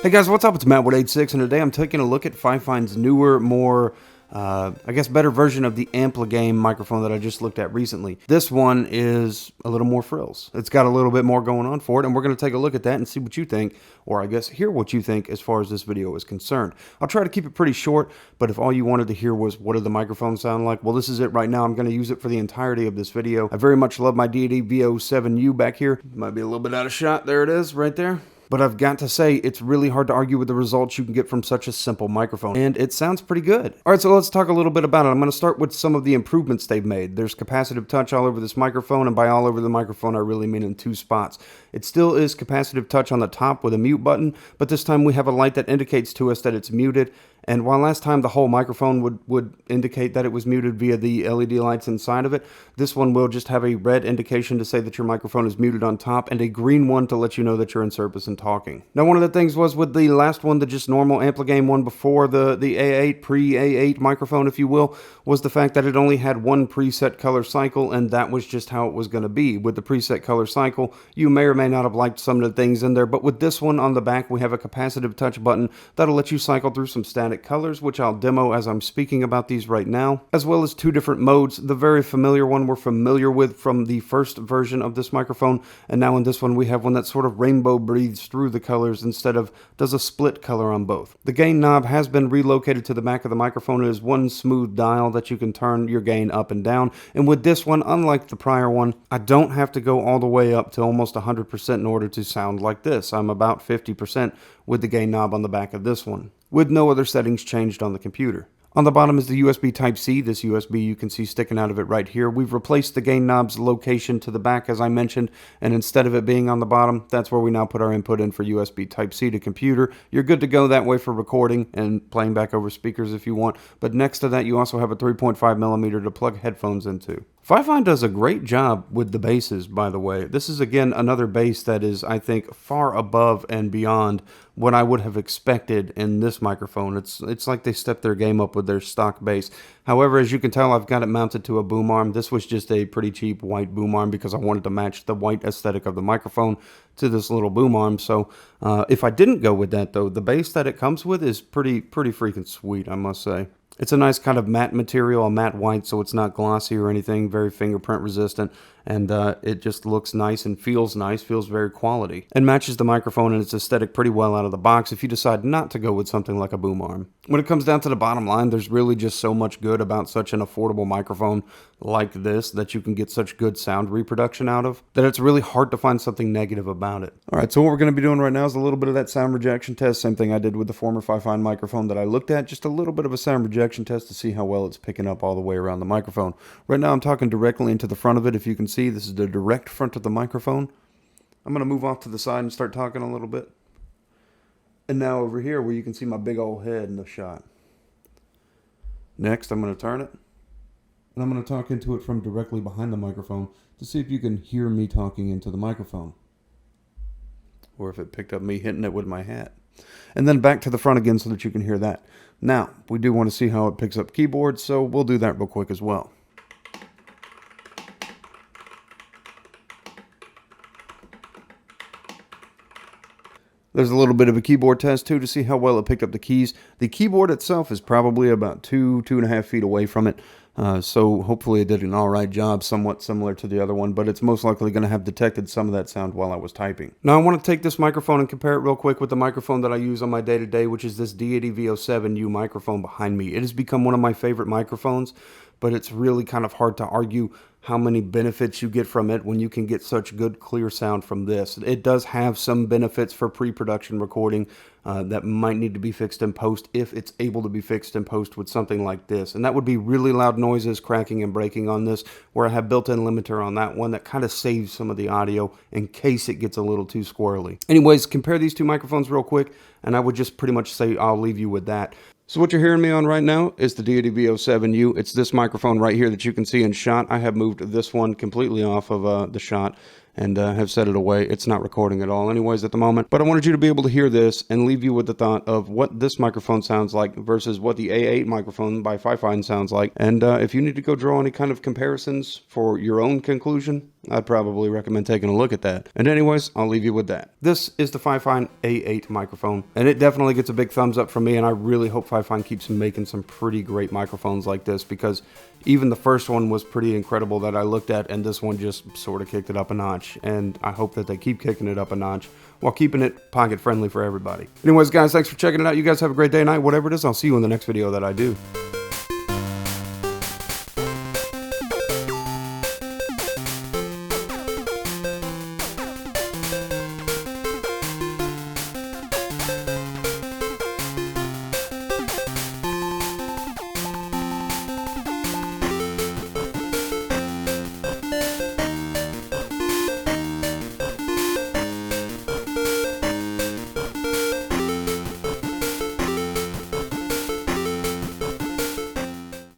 Hey guys, what's up? It's Matt with EightSix, and today I'm taking a look at FiFine's newer, more, better version of the Ampli-Game microphone that I just looked at recently. This one is a little more frills. It's got a little bit more going on for it, and we're going to take a look at that and see what you think, or I guess hear what you think as far as this video is concerned. I'll try to keep it pretty short, but if all you wanted to hear was what do the microphones sound like, well, this is it right now. I'm going to use it for the entirety of this video. I very much love my Deity VO7U back here. Might be a little bit out of shot. There it is, right there. But I've got to say, it's really hard to argue with the results you can get from such a simple microphone. And it sounds pretty good. All right, so let's talk a little bit about it. I'm going to start with some of the improvements they've made. There's capacitive touch all over this microphone, and by all over the microphone, I really mean in two spots. It still is capacitive touch on the top with a mute button, but this time we have a light that indicates to us that it's muted. And while last time the whole microphone would indicate that it was muted via the LED lights inside of it, this one will just have a red indication to say that your microphone is muted on top and a green one to let you know that you're in service and talking. Now, one of the things was with the last one, the just normal Ampli-Game one before the A8, pre-A8 microphone, if you will, was the fact that it only had one preset color cycle, and that was just how it was going to be. With the preset color cycle, you may or may not have liked some of the things in there, but with this one on the back, we have a capacitive touch button that'll let you cycle through some static colors, which I'll demo as I'm speaking about these right now, as well as two different modes. The very familiar one we're familiar with from the first version of this microphone, and now in this one we have one that sort of rainbow breathes through the colors instead of does a split color on both. The gain knob has been relocated to the back of the microphone. It is one smooth dial that you can turn your gain up and down, and with this one, unlike the prior one, I don't have to go all the way up to almost 100% in order to sound like this. I'm about 50% with the gain knob on the back of this one, with no other settings changed on the computer. On the bottom is the USB Type-C. This USB you can see sticking out of it right here. We've replaced the gain knob's location to the back, as I mentioned, and instead of it being on the bottom, that's where we now put our input in for USB Type-C to computer. You're good to go that way for recording and playing back over speakers if you want, but next to that you also have a 3.5mm to plug headphones into. FiFine does a great job with the basses, by the way. This is, again, another bass that is, I think, far above and beyond what I would have expected in this microphone. It's like they stepped their game up with their stock bass. However, as you can tell, I've got it mounted to a boom arm. This was just a pretty cheap white boom arm because I wanted to match the white aesthetic of the microphone to this little boom arm. So if I didn't go with that, though, the bass that it comes with is pretty freaking sweet, I must say. It's a nice kind of matte material, a matte white, so it's not glossy or anything, very fingerprint resistant, and it just looks nice, feels very quality, and matches the microphone and its aesthetic pretty well out of the box if you decide not to go with something like a boom arm. When it comes down to the bottom line, there's really just so much good about such an affordable microphone like this that you can get such good sound reproduction out of that it's really hard to find something negative about it. Alright, so what we're going to be doing right now is a little bit of that sound rejection test, same thing I did with the former FiFine microphone that I looked at, just a little bit of a sound rejection test to see how well it's picking up all the way around the microphone. Right now I'm talking directly into the front of it. If you can see, this is the direct front of the microphone. I'm going to move off to the side and start talking a little bit. And now over here where you can see my big old head in the shot. Next I'm going to turn it. And I'm going to talk into it from directly behind the microphone to see if you can hear me talking into the microphone. Or if it picked up me hitting it with my hat. And then back to the front again so that you can hear that. Now, we do want to see how it picks up keyboard, so we'll do that real quick as well. There's a little bit of a keyboard test too to see how well it picked up the keys. The keyboard itself is probably about 2.5 feet away from it. So hopefully it did an alright job, somewhat similar to the other one, but it's most likely going to have detected some of that sound while I was typing. Now I want to take this microphone and compare it real quick with the microphone that I use on my day-to-day, which is this Deity VO7U microphone behind me. It has become one of my favorite microphones, but it's really kind of hard to argue how many benefits you get from it when you can get such good clear sound from this. It does have some benefits for pre-production recording that might need to be fixed in post if it's able to be fixed in post with something like this, and that would be really loud noises cracking and breaking on this, where I have built-in limiter on that one that kind of saves some of the audio in case it gets a little too squirrely. Anyways, compare these two microphones real quick and I would just pretty much say I'll leave you with that. So what you're hearing me on right now is the Deity VO7U. It's this microphone right here that you can see in shot. I have moved this one completely off of the shot and have set it away. It's not recording at all anyways at the moment. But I wanted you to be able to hear this and leave you with the thought of what this microphone sounds like versus what the A8 microphone by FiFine sounds like. And if you need to go draw any kind of comparisons for your own conclusion, I'd probably recommend taking a look at that. And anyways, I'll leave you with that. This is the FiFine A8 microphone, and it definitely gets a big thumbs up from me, and I really hope FiFine keeps making some pretty great microphones like this, because even the first one was pretty incredible that I looked at, and this one just sort of kicked it up a notch, and I hope that they keep kicking it up a notch while keeping it pocket friendly for everybody. Anyways, guys, thanks for checking it out. You guys have a great day and night, whatever it is. I'll see you in the next video that I do.